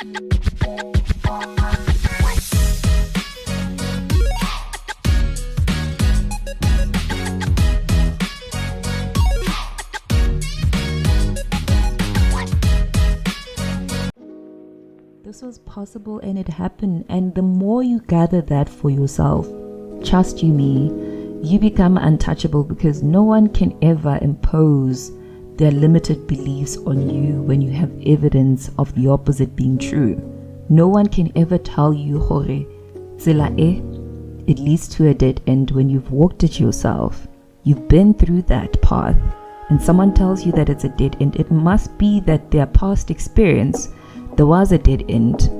This was possible and it happened, and the more you gather that for yourself, trust you me, you become untouchable, because no one can ever impose their limited beliefs on you when you have evidence of the opposite being true. No one can ever tell you, Hore, tsela it leads to a dead end, when you've walked it yourself. You've been through that path, and someone tells you that it's a dead end. It must be that their past experience, there was a dead end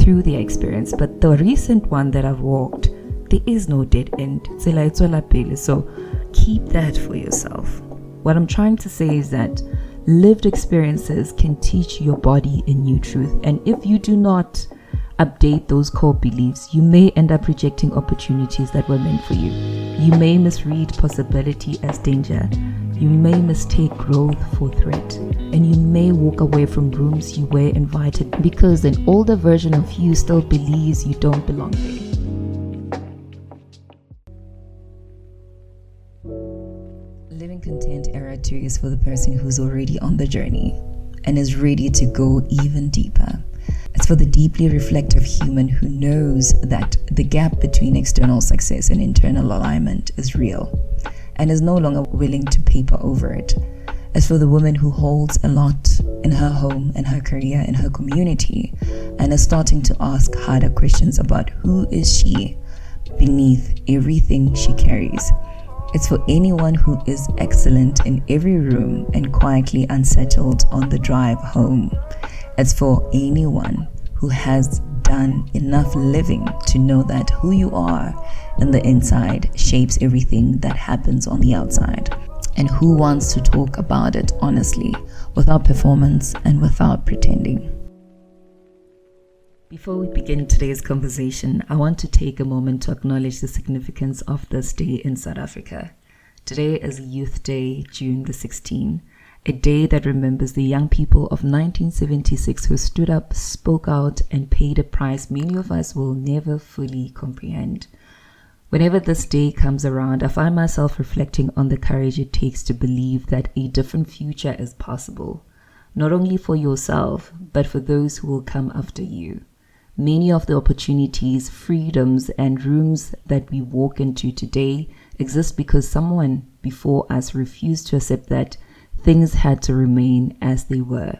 through their experience, but the recent one that I've walked, there is no dead end. So keep that for yourself. What I'm trying to say is that lived experiences can teach your body a new truth, and if you do not update those core beliefs, you may end up rejecting opportunities that were meant for you. You may misread possibility as danger. You may mistake growth for threat, and you may walk away from rooms you were invited because an older version of you still believes you don't belong there. Living Content Era 2 is for the person who's already on the journey and is ready to go even deeper. It's for the deeply reflective human who knows that the gap between external success and internal alignment is real and is no longer willing to paper over it. It's for the woman who holds a lot in her home, in her career, in her community, and is starting to ask harder questions about who is she beneath everything she carries. It's for anyone who is excellent in every room and quietly unsettled on the drive home. It's for anyone who has done enough living to know that who you are on the inside shapes everything that happens on the outside, and who wants to talk about it honestly, without performance and without pretending. Before we begin today's conversation, I want to take a moment to acknowledge the significance of this day in South Africa. Today is Youth Day, June the 16th, a day that remembers the young people of 1976 who stood up, spoke out, and paid a price many of us will never fully comprehend. Whenever this day comes around, I find myself reflecting on the courage it takes to believe that a different future is possible, not only for yourself, but for those who will come after you. Many of the opportunities, freedoms, and rooms that we walk into today exist because someone before us refused to accept that things had to remain as they were.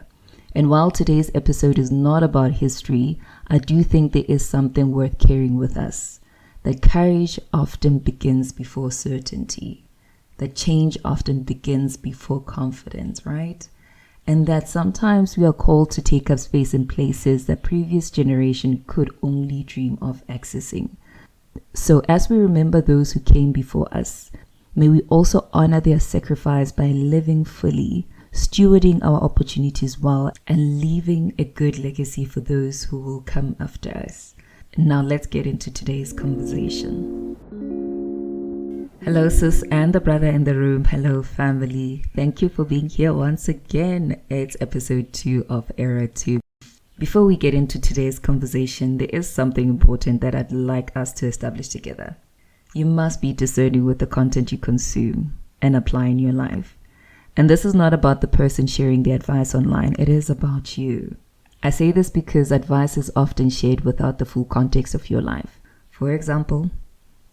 And while today's episode is not about history, I do think there is something worth carrying with us. That courage often begins before certainty. That change often begins before confidence, right? And that sometimes we are called to take up space in places that previous generation could only dream of accessing. So as we remember those who came before us, may we also honor their sacrifice by living fully, stewarding our opportunities well, and leaving a good legacy for those who will come after us. Now let's get into today's conversation. Hello sis and the brother in the room. Hello family. Thank you for being here once again. It's episode 2 of Era 2. Before we get into today's conversation, there is something important that I'd like us to establish together. You must be discerning with the content you consume and apply in your life. And this is not about the person sharing the advice online. It is about you. I say this because advice is often shared without the full context of your life. For example,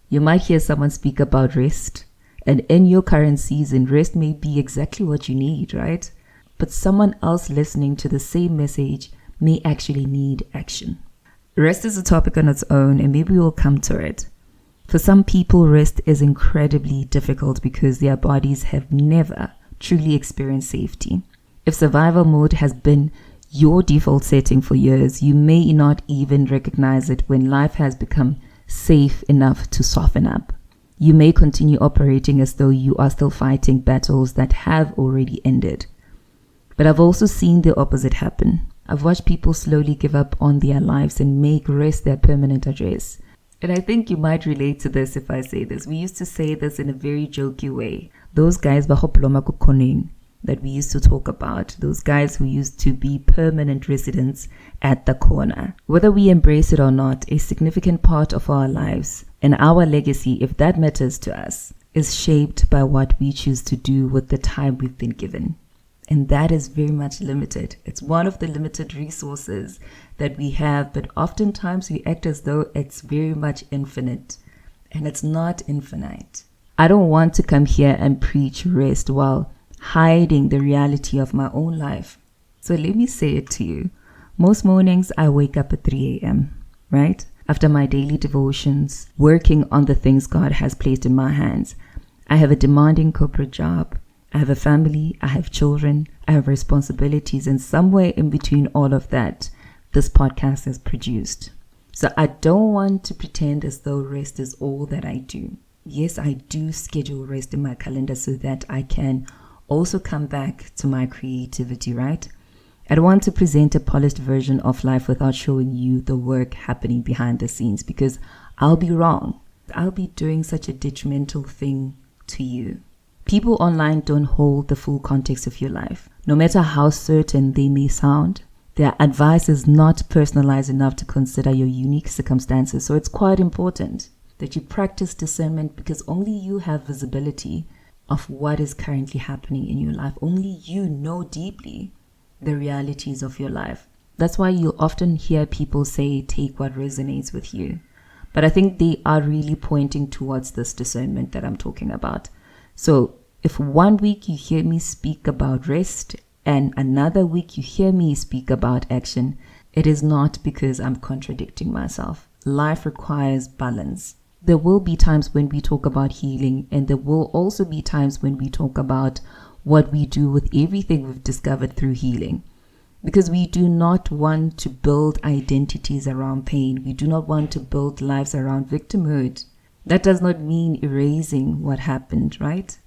you might hear someone speak about rest, and in your current season, rest may be exactly what you need, right? But someone else listening to the same message may actually need action. Rest is a topic on its own, and maybe we'll come to it. For some people, rest is incredibly difficult because their bodies have never truly experienced safety. If survival mode has been your default setting for years, you may not even recognize it when life has become safe enough to soften up. You may continue operating as though you are still fighting battles that have already ended. But I've also seen the opposite happen. I've watched people slowly give up on their lives and make rest their permanent address. And I think you might relate to this if I say this. We used to say this in a very jokey way. Those guys, that we used to talk about, those guys who used to be permanent residents at the corner. Whether we embrace it or not, a significant part of our lives and our legacy, if that matters to us, is shaped by what we choose to do with the time we've been given. And that is very much limited. It's one of the limited resources that we have, but oftentimes we act as though it's very much infinite, and it's not infinite. I don't want to come here and preach rest while hiding the reality of my own life. So let me say it to you. Most mornings I wake up at 3 a.m., right? After my daily devotions, working on the things God has placed in my hands. I have a demanding corporate job. I have a family. I have children. I have responsibilities. And somewhere in between all of that, this podcast is produced. So I don't want to pretend as though rest is all that I do. Yes, I do schedule rest in my calendar so that I can also come back to my creativity, right? I don't want to present a polished version of life without showing you the work happening behind the scenes, because I'll be wrong. I'll be doing such a detrimental thing to you. People online don't hold the full context of your life. No matter how certain they may sound, their advice is not personalized enough to consider your unique circumstances. So it's quite important that you practice discernment, because only you have visibility of what is currently happening in your life. Only you know deeply the realities of your life. That's why you'll often hear people say, take what resonates with you. But I think they are really pointing towards this discernment that I'm talking about. So if one week you hear me speak about rest and another week you hear me speak about action, it is not because I'm contradicting myself. Life requires balance. There will be times when we talk about healing, and there will also be times when we talk about what we do with everything we've discovered through healing. Because we do not want to build identities around pain. We do not want to build lives around victimhood. That does not mean erasing what happened, right?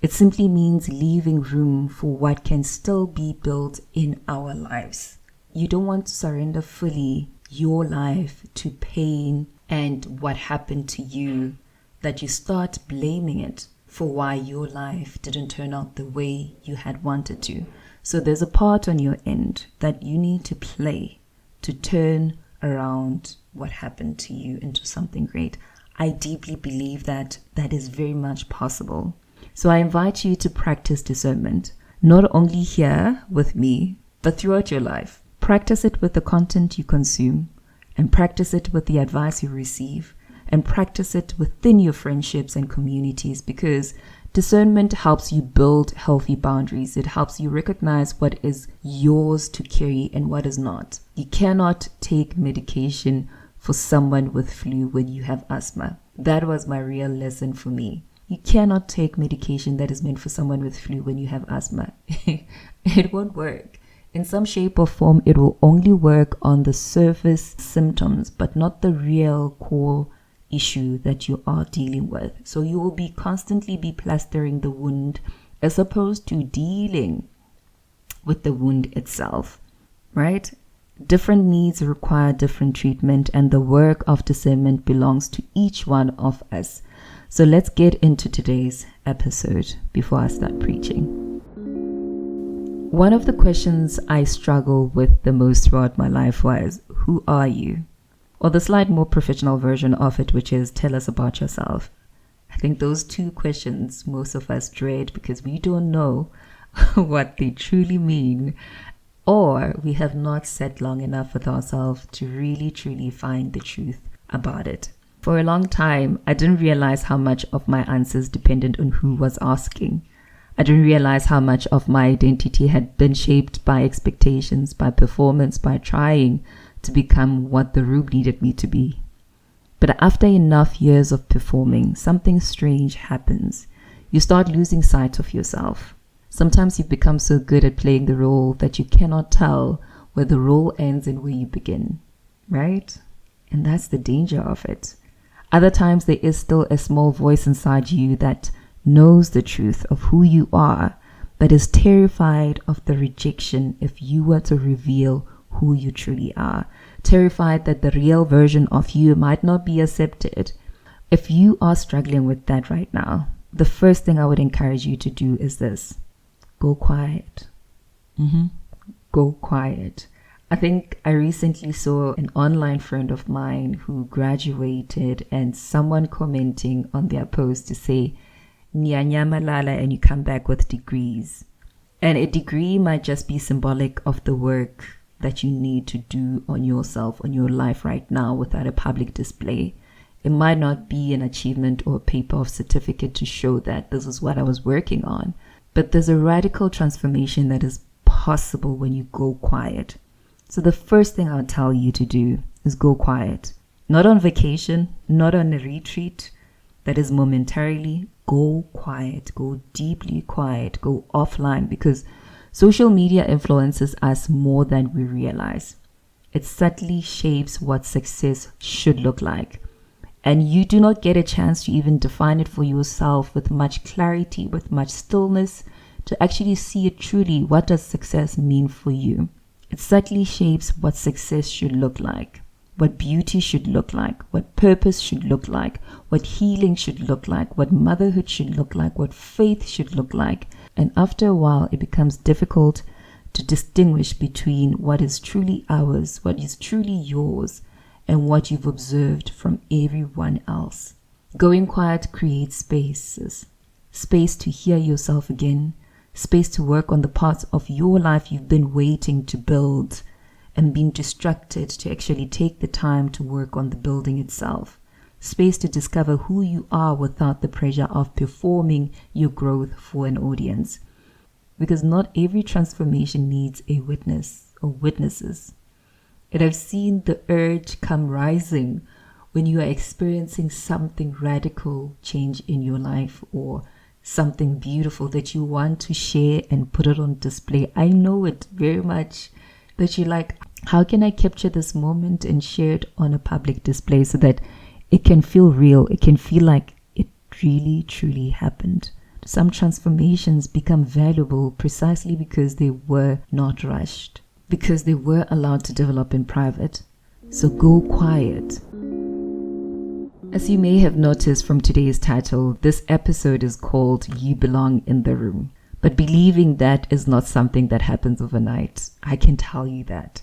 It simply means leaving room for what can still be built in our lives. You don't want to surrender fully your life to pain and what happened to you, that you start blaming it for why your life didn't turn out the way you had wanted to. So there's a part on your end that you need to play to turn around what happened to you into something great. I deeply believe that that is very much possible. So I invite you to practice discernment, not only here with me, but throughout your life. Practice it with the content you consume, and practice it with the advice you receive, and practice it within your friendships and communities, because discernment helps you build healthy boundaries. It helps you recognize what is yours to carry and what is not. You cannot take medication for someone with flu when you have asthma. That was my real lesson for me. You cannot take medication that is meant for someone with flu when you have asthma. It won't work. In some shape or form, it will only work on the surface symptoms, but not the real core issue that you are dealing with. So you will be constantly be plastering the wound as opposed to dealing with the wound itself, right? Different needs require different treatment, and the work of discernment belongs to each one of us. So let's get into today's episode before I start preaching. One of the questions I struggled with the most throughout my life was, who are you? Or the slight more professional version of it, which is, tell us about yourself. I think those two questions most of us dread because we don't know what they truly mean, or we have not sat long enough with ourselves to really truly find the truth about it. For a long time, I didn't realize how much of my answers depended on who was asking. I didn't realize how much of my identity had been shaped by expectations, by performance, by trying to become what the room needed me to be. But after enough years of performing, something strange happens. You start losing sight of yourself. Sometimes you become so good at playing the role that you cannot tell where the role ends and where you begin, right? And that's the danger of it. Other times there is still a small voice inside you that knows the truth of who you are, but is terrified of the rejection if you were to reveal who you truly are. Terrified that the real version of you might not be accepted. If you are struggling with that right now, the first thing I would encourage you to do is this. Go quiet. Go quiet. I think I recently saw an online friend of mine who graduated and someone commenting on their post to say, Nyanyamalala, and you come back with degrees. And a degree might just be symbolic of the work that you need to do on yourself, on your life right now without a public display. It might not be an achievement or a paper of certificate to show that this is what I was working on. But there's a radical transformation that is possible when you go quiet. So the first thing I'll tell you to do is go quiet. Not on vacation, not on a retreat that is momentarily. Go quiet, go deeply quiet, go offline, because social media influences us more than we realize. It subtly shapes what success should look like. And you do not get a chance to even define it for yourself with much clarity, with much stillness, to actually see it truly. What does success mean for you? It subtly shapes what success should look like, what beauty should look like, what purpose should look like, what healing should look like, what motherhood should look like, what faith should look like. And after a while, it becomes difficult to distinguish between what is truly ours, what is truly yours, and what you've observed from everyone else. Going quiet creates spaces, space to hear yourself again, space to work on the parts of your life you've been waiting to build and been distracted to actually take the time to work on the building itself. Space to discover who you are without the pressure of performing your growth for an audience. Because not every transformation needs a witness or witnesses. And I've seen the urge come rising when you are experiencing something radical change in your life or something beautiful that you want to share and put it on display. I know it very much that you're like, how can I capture this moment and share it on a public display so that it can feel real? It can feel like it really, truly happened. Some transformations become valuable precisely because they were not rushed, because they were allowed to develop in private. So go quiet. As you may have noticed from today's title, this episode is called You Belong in the Room. But believing that is not something that happens overnight. I can tell you that.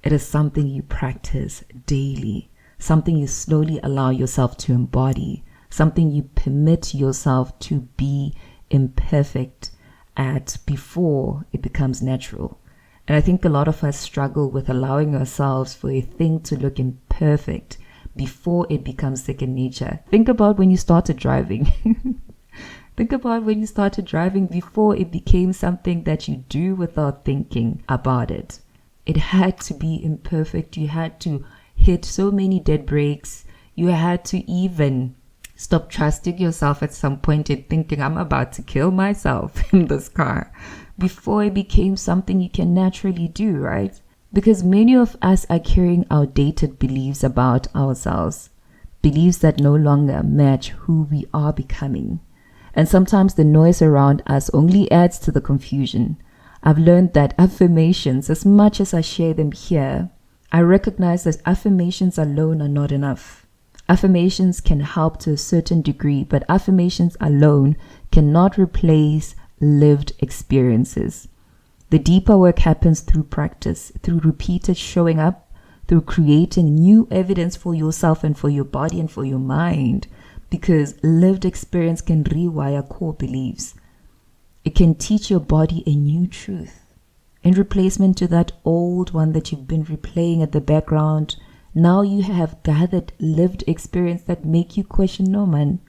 It is something you practice daily, something you slowly allow yourself to embody, something you permit yourself to be imperfect at before it becomes natural. And I think a lot of us struggle with allowing ourselves for a thing to look imperfect before it becomes second nature. Think about when you started driving. Think about when you started driving before it became something that you do without thinking about it. It had to be imperfect. You had to hit so many dead brakes. You had to even stop trusting yourself at some point and thinking, I'm about to kill myself in this car, before it became something you can naturally do, right? Because many of us are carrying outdated beliefs about ourselves, beliefs that no longer match who we are becoming. And sometimes the noise around us only adds to the confusion. I've learned that affirmations, as much as I share them here, I recognize that affirmations alone are not enough. Affirmations can help to a certain degree, but affirmations alone cannot replace lived experiences. The deeper work happens through practice, through repeated showing up, through creating new evidence for yourself and for your body and for your mind, because lived experience can rewire core beliefs. It can teach your body a new truth in replacement to that old one that you've been replaying at the background. Now you have gathered lived experience that make you question, no man,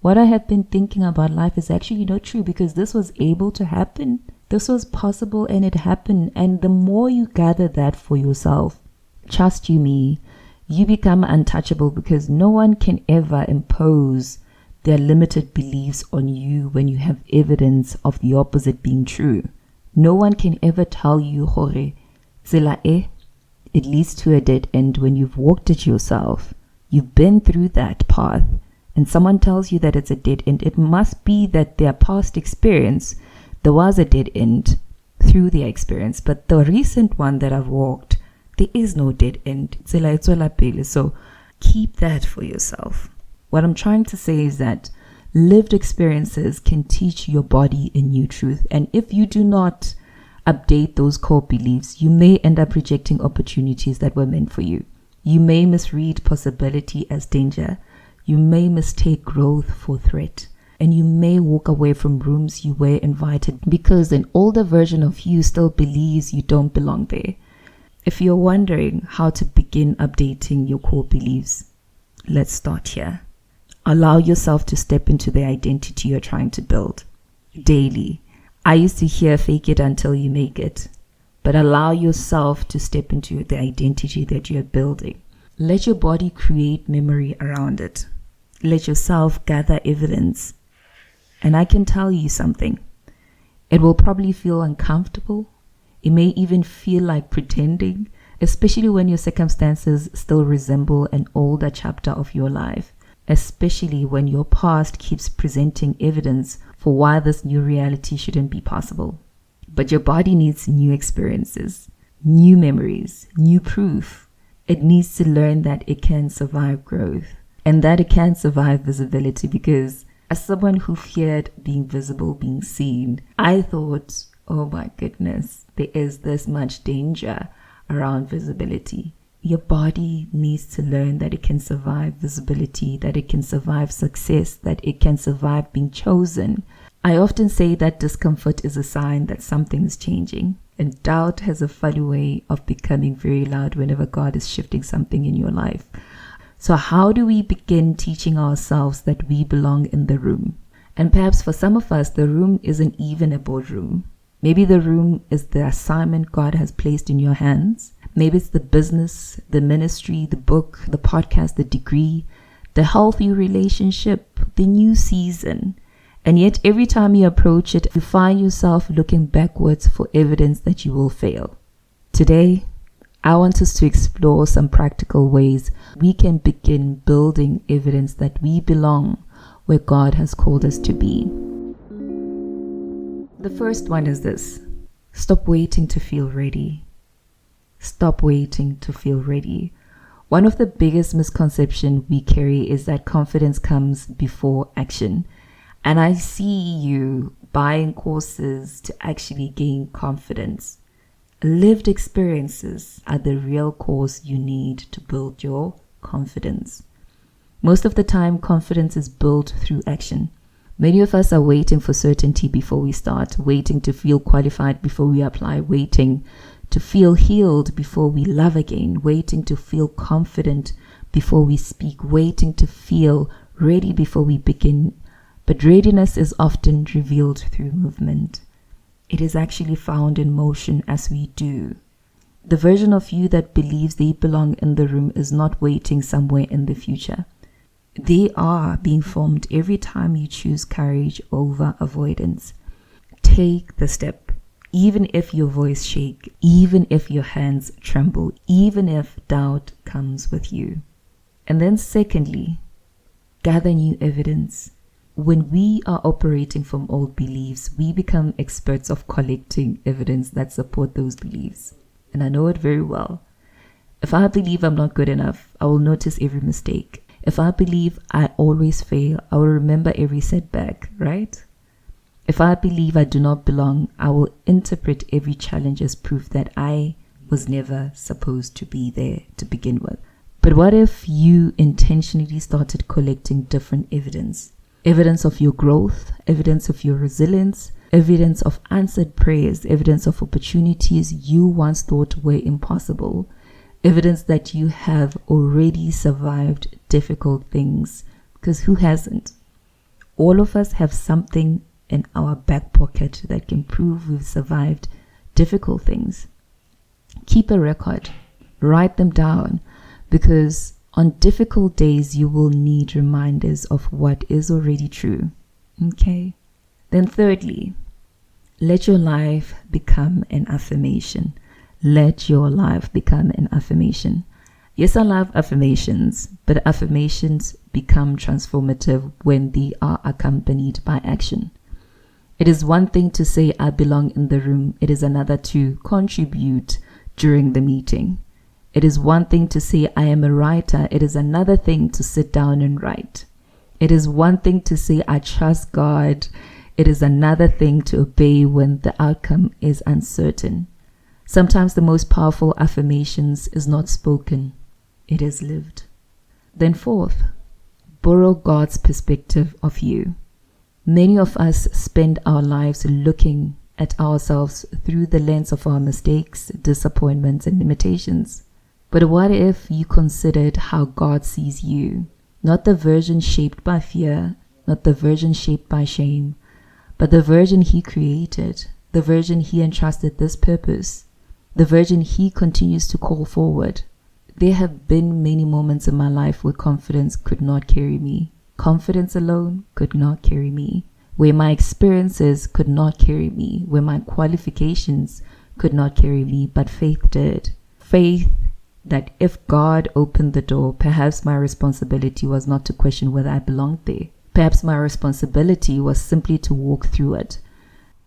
what I have been thinking about life is actually not true, because this was able to happen. This was possible and it happened. And the more you gather that for yourself, trust you me, you become untouchable, because no one can ever impose their limited beliefs on you when you have evidence of the opposite being true. No one can ever tell you, Hore, Zela it leads to a dead end when you've walked it yourself. You've been through that path, and someone tells you that it's a dead end. It must be that their past experience, there was a dead end through their experience. But the recent one that I've walked, there is no dead end. So keep that for yourself. What I'm trying to say is that Lived experiences can teach your body a new truth. And if you do not update those core beliefs, you may end up rejecting opportunities that were meant for you. You may misread possibility as danger. You may mistake growth for threat. And you may walk away from rooms you were invited because an older version of you still believes you don't belong there. If you're wondering how to begin updating your core beliefs, let's start here. Allow yourself to step into the identity you're trying to build daily. I used to hear fake it until you make it, but allow yourself to step into the identity that you're building. Let your body create memory around it. Let yourself gather evidence. And I can tell you something. It will probably feel uncomfortable. It may even feel like pretending, especially when your circumstances still resemble an older chapter of your life. Especially when your past keeps presenting evidence for why this new reality shouldn't be possible. But your body needs new experiences, new memories, new proof. It needs to learn that it can survive growth and that it can survive visibility, because as someone who feared being visible, being seen, I thought, oh my goodness, there is this much danger around visibility. Your body needs to learn that it can survive visibility, that it can survive success, that it can survive being chosen. I often say that discomfort is a sign that something is changing, and doubt has a funny way of becoming very loud whenever God is shifting something in your life. So how do we begin teaching ourselves that we belong in the room? And perhaps for some of us, the room isn't even a boardroom. Maybe the room is the assignment God has placed in your hands. Maybe it's the business, the ministry, the book, the podcast, the degree, the healthy relationship, the new season. And yet every time you approach it, you find yourself looking backwards for evidence that you will fail. Today, I want us to explore some practical ways we can begin building evidence that we belong where God has called us to be. The first one is this: stop waiting to feel ready. Stop waiting to feel ready. One of the biggest misconceptions we carry is that confidence comes before action. And I see you buying courses to actually gain confidence. Lived experiences are the real course you need to build your confidence. Most of the time, confidence is built through action. Many of us are waiting for certainty before we start, waiting to feel qualified before we apply, waiting to feel healed before we love again, waiting to feel confident before we speak, waiting to feel ready before we begin. But readiness is often revealed through movement. It is actually found in motion as we do. The version of you that believes they belong in the room is not waiting somewhere in the future. They are being formed every time you choose courage over avoidance. Take the step, even if your voice shakes, even if your hands tremble, even if doubt comes with you. And then secondly, gather new evidence. When we are operating from old beliefs, we become experts of collecting evidence that support those beliefs. And I know it very well. If I believe I'm not good enough, I will notice every mistake. If I believe I always fail, I will remember every setback, right? If I believe I do not belong, I will interpret every challenge as proof that I was never supposed to be there to begin with. But what if you intentionally started collecting different evidence? Evidence of your growth, evidence of your resilience, evidence of answered prayers, evidence of opportunities you once thought were impossible, evidence that you have already survived difficult things, because who hasn't? All of us have something in our back pocket that can prove we've survived difficult things. Keep a record, write them down, because on difficult days you will need reminders of what is already true. Okay? Then thirdly, let your life become an affirmation. Let your life become an affirmation. Yes, I love affirmations, but affirmations become transformative when they are accompanied by action. It is one thing to say I belong in the room. It is another to contribute during the meeting. It is one thing to say I am a writer. It is another thing to sit down and write. It is one thing to say, I trust God. It is another thing to obey when the outcome is uncertain. Sometimes the most powerful affirmations is not spoken, it is lived. Then fourth, borrow God's perspective of you. Many of us spend our lives looking at ourselves through the lens of our mistakes, disappointments, and limitations. But what if you considered how God sees you? Not the version shaped by fear, not the version shaped by shame, but the version He created, the version He entrusted this purpose, the version He continues to call forward. There have been many moments in my life where confidence could not carry me. Confidence alone could not carry me. Where my experiences could not carry me. Where my qualifications could not carry me. But faith did. Faith that if God opened the door, perhaps my responsibility was not to question whether I belonged there. Perhaps my responsibility was simply to walk through it.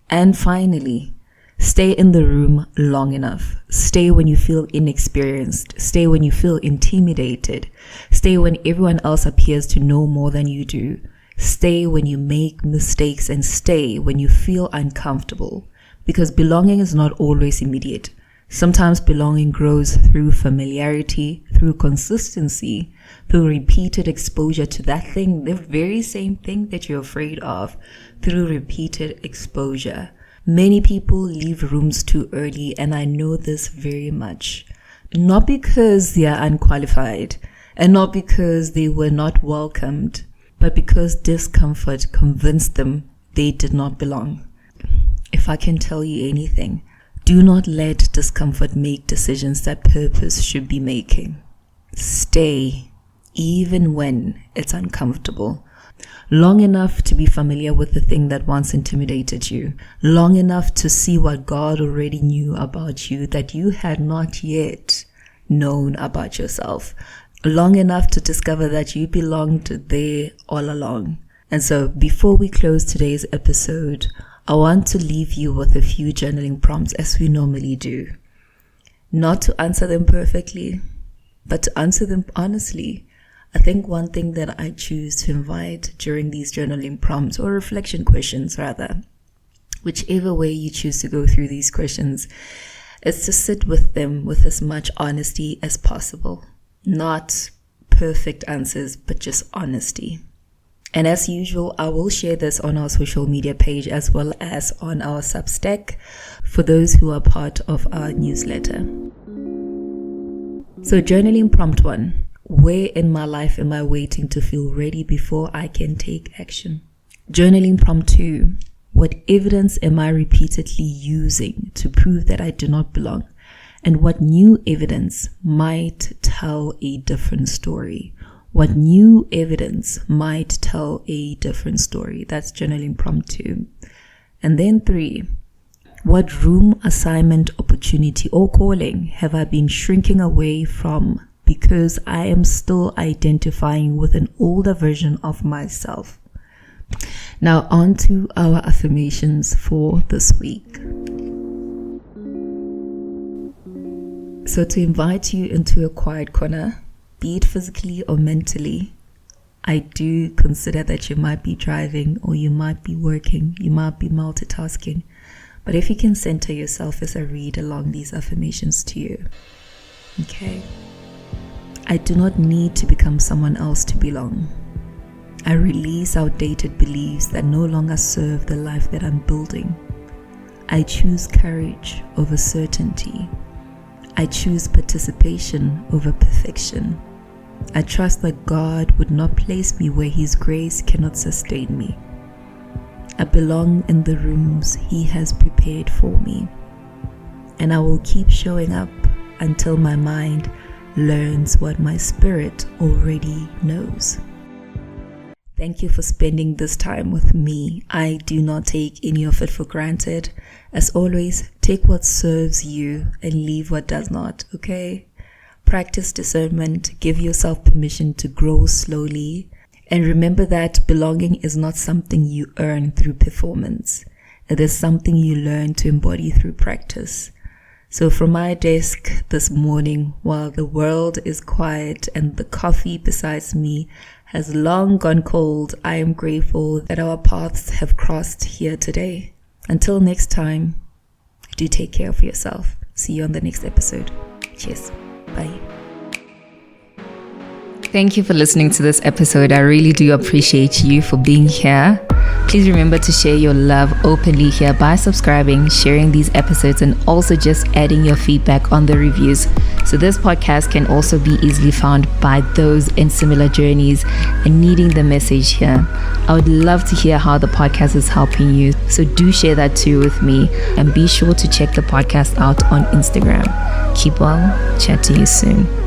And finally, stay in the room long enough. Stay when you feel inexperienced. Stay when you feel intimidated. Stay when everyone else appears to know more than you do. Stay when you make mistakes, and stay when you feel uncomfortable. Because belonging is not always immediate. Sometimes belonging grows through familiarity, through consistency, through repeated exposure to that thing, the very same thing that you're afraid of, through repeated exposure. Many people leave rooms too early, and I know this very much. Not because they are unqualified, and not because they were not welcomed, but because discomfort convinced them they did not belong. If I can tell you anything, do not let discomfort make decisions that purpose should be making. Stay, even when it's uncomfortable. Long enough to be familiar with the thing that once intimidated you. Long enough to see what God already knew about you that you had not yet known about yourself. Long enough to discover that you belonged there all along. And so before we close today's episode, I want to leave you with a few journaling prompts as we normally do. Not to answer them perfectly, but to answer them honestly. I think one thing that I choose to invite during these journaling prompts, or reflection questions rather, whichever way you choose to go through these questions, is to sit with them with as much honesty as possible. Not perfect answers, but just honesty. And as usual, I will share this on our social media page as well as on our Substack for those who are part of our newsletter. So journaling prompt 1. Where in my life am I waiting to feel ready before I can take action? Journaling prompt 2. What evidence am I repeatedly using to prove that I do not belong? And what new evidence might tell a different story? What new evidence might tell a different story? That's journaling prompt 2. And then 3. What room, assignment, opportunity, or calling have I been shrinking away from because I am still identifying with an older version of myself? Now on to our affirmations for this week. So to invite you into a quiet corner, be it physically or mentally, I do consider that you might be driving or you might be working, you might be multitasking. But if you can center yourself as I read along these affirmations to you. Okay. I do not need to become someone else to belong. I release outdated beliefs that no longer serve the life that I'm building. I choose courage over certainty. I choose participation over perfection. I trust that God would not place me where His grace cannot sustain me. I belong in the rooms He has prepared for me. And I will keep showing up until my mind learns what my spirit already knows. Thank you for spending this time with me. I do not take any of it for granted. As always, take what serves you and leave what does not, okay? Practice discernment. Give yourself permission to grow slowly. And remember that belonging is not something you earn through performance. It is something you learn to embody through practice. So from my desk this morning, while the world is quiet and the coffee beside me has long gone cold, I am grateful that our paths have crossed here today. Until next time, do take care of yourself. See you on the next episode. Cheers. Bye. Thank you for listening to this episode. I really do appreciate you for being here. Please remember to share your love openly here by subscribing, sharing these episodes, and also just adding your feedback on the reviews. So this podcast can also be easily found by those in similar journeys and needing the message here. I would love to hear how the podcast is helping you. So do share that too with me, and be sure to check the podcast out on Instagram. Keep well. Chat to you soon.